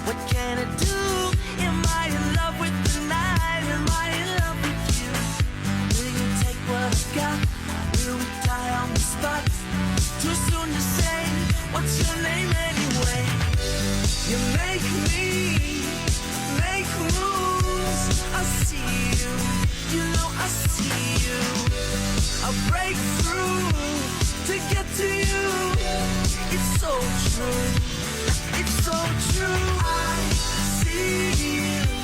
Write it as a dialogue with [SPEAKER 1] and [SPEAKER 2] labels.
[SPEAKER 1] What can I do? Am I in love with the night? Am I in love with you? Will you take what I got? Will we die on the spot? Too soon to say. What's your name anyway? You make me make moves. I see you. You know I see you. I break through to get to you. It's so true. It's so true. I see you.